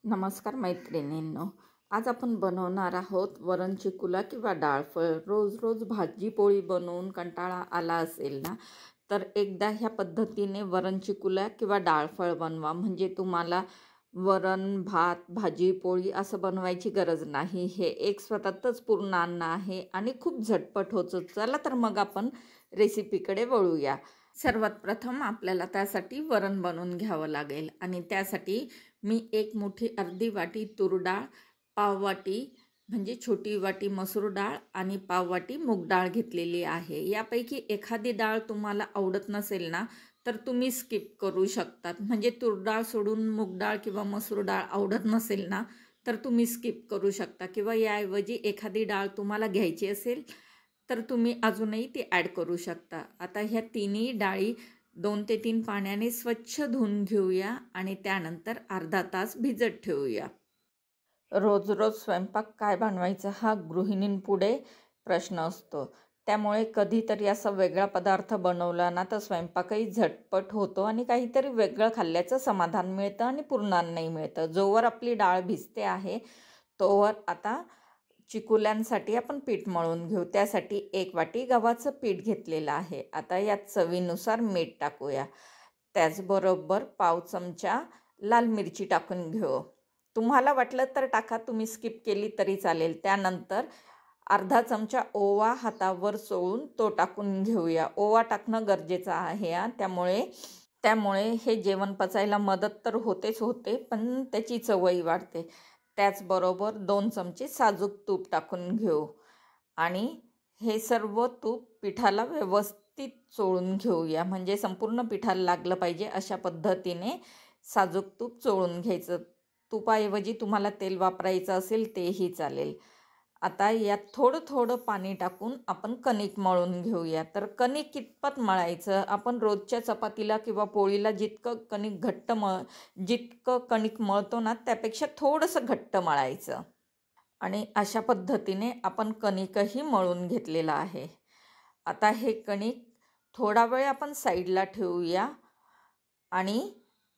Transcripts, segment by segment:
नमस्कार मैत्रिणींनो, आज आपण बनवणार आहोत वरण चिकुला किंवा डाळफळ. रोज रोज भाजी पोळी बनवून कंटाळा आला असेल ना, तर एकदा ह्या पद्धतीने वरण चिकुला किंवा डाळफळ बनवा. म्हणजे तुम्हाला वरण भात भाजी पोळी असं बनवायची गरज नाही. हे एक स्वतःतच पूर्ण अन्न आहे आणि खूप झटपट होतं. चला तर मग आपण रेसिपीकडे वळूया. सर्वात प्रथम आपल्याला त्यासाठी वरण बनवून घ्यावं लागेल आणि त्यासाठी मी एक मोठी अर्धी वाटी तूर डाळ, पाव वाटी म्हणजे छोटी वाटी मसूर डाळ आणि पाव वाटी मूग डाळ घेतलेली आहे. यापैकी एखादी डाळ तुम्हाला आवडत नसेल ना, तर तुम्ही स्किप करू शकतात. म्हणजे तूर डाळ सोडून मूग डाळ किंवा मसूर डाळ आवडत नसेल ना, तर तुम्ही स्किप करू शकता किंवा याऐवजी एखादी डाळ तुम्हाला घ्यायची असेल तर तुम्ही अजूनही ती ॲड करू शकता. आता ह्या तिन्ही डाळी 2 ते 3 पाण्याने स्वच्छ धुवून घेऊया आणि त्यानंतर अर्धा तास भिजत ठेवूया. रोज रोज स्वयंपाक काय बनवायचा हा गृहिणींपुढे प्रश्न असतो. त्यामुळे कधीतरी असा वेगळा पदार्थ बनवला ना तर स्वयंपाकही झटपट होतो आणि काहीतरी वेगळं खाल्ल्याचं समाधान मिळतं आणि पूर्णान्नही मिळतं. जोवर आपली डाळ भिजते आहे तोवर आता चिकुल्यांसाठी आपण पीठ मळून घेऊ. त्यासाठी 1 वाटी गव्हाचं पीठ घेतलेलं आहे. आता यात चवीनुसार मीठ टाकूया. त्याचबरोबर पाव चमचा लाल मिरची टाकून घेऊ. तुम्हाला वाटलं तर टाका, तुम्ही स्किप केली तरी चालेल. त्यानंतर अर्धा चमचा ओवा हातावर चोळून तो टाकून घेऊया. ओवा टाकणं गरजेचं आहे त्यामुळे त्यामुळे हे जेवण पचायला मदत तर होतेच होते, पण त्याची चवही वाढते. त्याचबरोबर 2 चमचे साजूक तूप टाकून घेऊ आणि हे सर्व तूप पिठाला व्यवस्थित चोळून घेऊया. म्हणजे संपूर्ण पिठाला लागलं पाहिजे अशा पद्धतीने साजूक तूप चोळून घ्यायचं. तुपाऐवजी तुम्हाला तेल वापरायचं असेल तेही चालेल. आता यात थोडं थोडं पाणी टाकून आपण कणिक मळून घेऊया. तर कणिक कितपत मळायचं, आपण रोजच्या चपातीला किंवा पोळीला जितकं कणिक मळतो ना त्यापेक्षा थोडंसं घट्ट मळायचं. आणि अशा पद्धतीने आपण कणिकही मळून घेतलेलं आहे. आता हे कणिक थोडा वेळ आपण साईडला ठेवूया आणि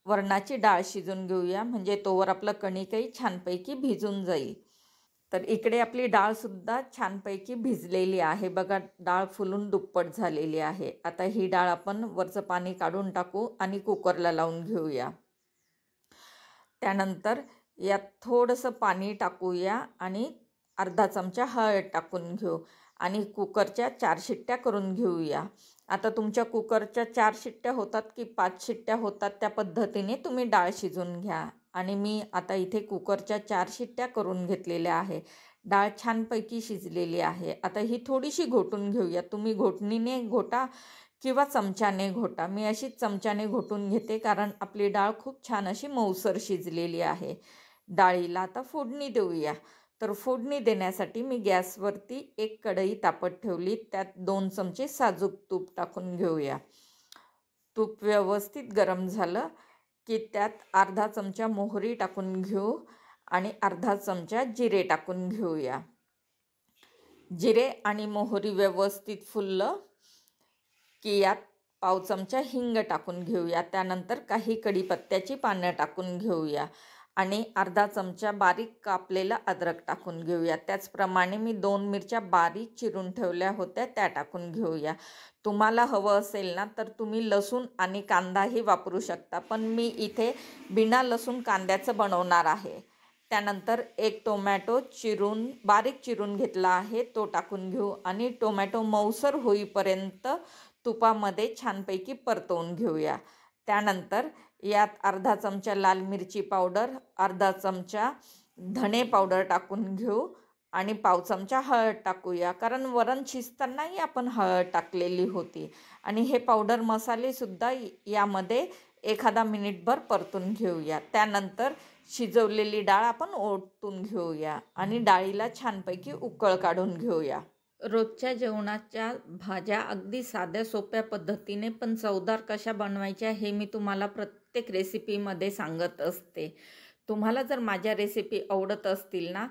वरणाची डाळ शिजून घेऊया. म्हणजे तोवर आपलं कणिकही छानपैकी भिजून जाईल. तर इकडे आपली डाळसुद्धा छानपैकी भिजलेली आहे. बघा, डाळ फुलून दुप्पट झालेली आहे. आता ही डाळ आपण वरचं पाणी काढून टाकू आणि कुकरला लावून घेऊया. त्यानंतर यात थोडंसं पाणी टाकूया आणि अर्धा चमचा हळद टाकून घेऊ आणि कुकरच्या 4 शिट्ट्या करून घेऊया. आता तुमच्या कुकरच्या 4 शिट्ट्या होतात की 5 शिट्ट्या होतात त्या पद्धतीने तुम्ही डाळ शिजून घ्या. आणि मी आता इथे कुकरच्या 4 शिट्ट्या करून घेतलेल्या आहे. डाळ छानपैकी शिजलेली आहे. आता ही थोडीशी घोटून घेऊया. तुम्ही घोटणीने घोटा किंवा चमच्याने घोटा. मी अशीच चमच्याने घोटून घेते कारण आपली डाळ खूप छान अशी मऊसर शिजलेली आहे. डाळीला आता फोडणी देऊया. तर फोडणी देण्यासाठी मी गॅसवरती एक कढई तापत ठेवली. त्यात 2 चमचे साजूक तूप टाकून घेऊया. तूप व्यवस्थित गरम झालं की त्यात अर्धा चमचा मोहरी टाकून घेऊ आणि अर्धा चमचा जिरे टाकून घेऊया. जिरे आणि मोहरी व्यवस्थित फुललं की यात पाव चमचा हिंग टाकून घेऊया. त्यानंतर काही कढीपत्त्याची पानं टाकून घेऊया आणि अर्धा चमचा बारीक कापलेला अद्रक टाकून घेऊया. त्याचप्रमाणे मी 2 मिरच्या बारीक चिरून ठेवल्या होत्या त्या टाकून घेऊया. तुम्हाला हवं असेल ना तर तुम्ही लसूण आणि कांदाही वापरू शकता, पण मी इथे बिना लसूण कांद्याचं बनवणार आहे. त्यानंतर 1 टोमॅटो बारीक चिरून घेतला आहे तो टाकून घेऊ आणि टोमॅटो मऊसर होईपर्यंत तुपामध्ये छानपैकी परतवून घेऊया. त्यानंतर यात अर्धा चमचा लाल मिरची पावडर, अर्धा चमचा धणे पावडर टाकून घेऊ आणि पाव चमचा हळद टाकूया. कारण वरण शिजतानाही आपण हळद टाकलेली होती. आणि हे पावडर मसालेसुद्धा यामध्ये एखादा मिनिटभर परतून घेऊया. त्यानंतर शिजवलेली डाळ आपण ओतून घेऊया आणि डाळीला छानपैकी उकळ काढून घेऊया. रोजच्या जेवणाच्या भाज्या अगदी साध्या सोप्या पद्धतीने पण चवदार कशा बनवायच्या हे मी तुम्हाला प्रत्येक रेसिपीमध्ये सांगत असते. तुम्हाला जर माझ्या रेसिपी आवडत असतील ना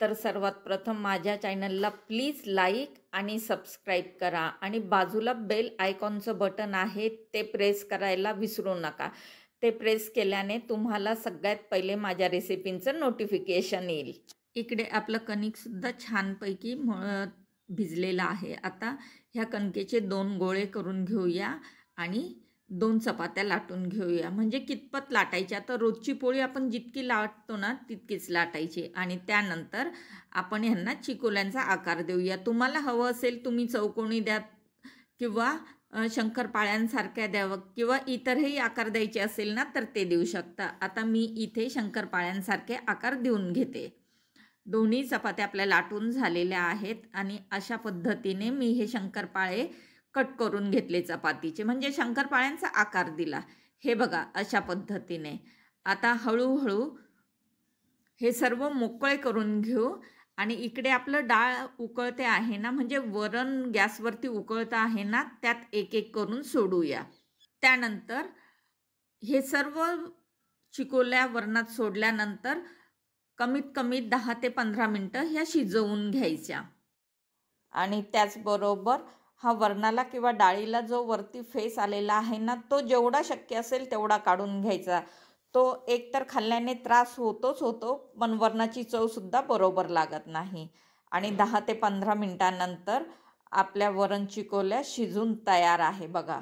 तर सर्वात प्रथम माझ्या चॅनलला प्लीज लाईक आणि सबस्क्राईब करा आणि बाजूला बेल आयकॉनचं बटन आहे ते प्रेस करायला विसरू नका. ते प्रेस केल्याने तुम्हाला सगळ्यात पहिले माझ्या रेसिपींचं नोटिफिकेशन येईल. इकडे आपलं कणिकसुद्धा छानपैकी भिजलेलं आहे. आता ह्या कणकेचे 2 गोळे करून घेऊया आणि 2 चपात्या लाटून घेऊया. म्हणजे कितपत लाटायच्या, तर रोजची पोळी आपण जितकी लाटतो ना तितकीच लाटायची. आणि त्यानंतर आपण ह्यांना चिकोल्यांचा आकार देऊया. तुम्हाला हवं असेल तुम्ही चौकोनी द्या किंवा शंकरपाळ्यांसारख्या द्यावं किंवा इतरही आकार द्यायचे असेल ना तर ते देऊ शकता. आता मी इथे शंकरपाळ्यांसारखे आकार देऊन घेते. दोन्ही चपात्या आपल्या लाटून झालेल्या आहेत आणि अशा पद्धतीने मी हे शंकरपाळे कट करून घेतले चपातीचे, म्हणजे शंकरपाळ्यांचा आकार दिला. हे बघा अशा पद्धतीने. आता हळूहळू हे सर्व मोकळे करून घेऊ. आणि इकडे आपलं डाळ उकळते आहे ना, म्हणजे वरण गॅसवरती उकळतं आहे ना, त्यात एक एक करून सोडूया. त्यानंतर हे सर्व चिकोल्या वरणात सोडल्यानंतर कमीत कमी 10 ते 15 मिनटं ह्या शिजवून घ्यायच्या. आणि त्याचबरोबर हा वरणाला किंवा डाळीला जो वरती फेस आलेला आहे ना, तो जेवढा शक्य असेल तेवढा काढून घ्यायचा. तो एकतर खाल्ल्याने त्रास होतोच होतो, पण वरणाची चवसुद्धा बरोबर लागत नाही. आणि 10 ते 15 मिनटानंतर आपल्या वरण चिकोल्या शिजून तयार आहे बघा.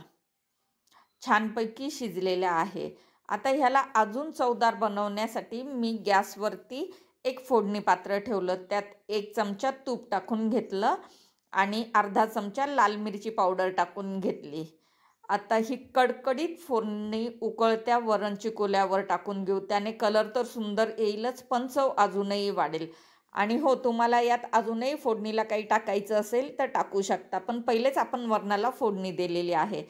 छानपैकी शिजलेल्या आहे. आता ह्याला अजून चवदार बनवण्यासाठी मी गॅसवरती एक फोडणी पात्र ठेवलं. त्यात 1 चमचा तूप टाकून घेतलं आणि अर्धा चमचा लाल मिरची पावडर टाकून घेतली. आता ही कडकडीत फोडणी उकळत्या वरण चिकोल्यावर टाकून घेऊ. त्याने कलर तर सुंदर येईलच, पण चव अजूनही वाढेल. आणि हो, तुम्हाला यात अजूनही फोडणीला काही टाकायचं असेल तर टाकू शकता, पण पहिलेच आपण वरणाला फोडणी दिलेली आहे.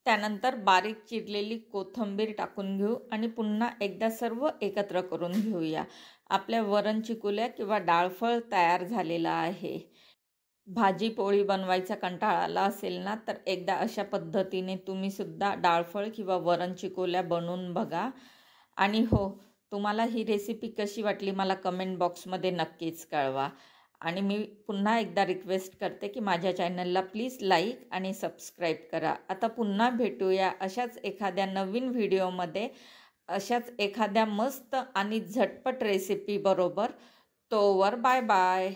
त्यानंतर बारीक चिरलेली कोथिंबीर टाकून घेऊ आणि पुन्हा एकदा सर्व एकत्र करून घेऊया. आपल्या वरण चिकोल्या किंवा डाळफळ तयार झालेला आहे. भाजी पोळी बनवायचा कंटाळा आला असेल ना, तर एकदा अशा पद्धतीने तुम्हीसुद्धा डाळफळ किंवा वरण चिकोल्या बनवून बघा. आणि हो, तुम्हाला ही रेसिपी कशी वाटली मला कमेंट बॉक्समध्ये नक्कीच कळवा. आणि मी पुन्हा एकदा रिक्वेस्ट करते की माझ्या चॅनलला प्लीज लाईक आणि सबस्क्राईब करा. आता पुन्हा भेटूया अशाच एखाद्या नवीन व्हिडिओमध्ये, अशाच एखाद्या मस्त आणि झटपट रेसिपी बरोबर. तोवर बाय बाय.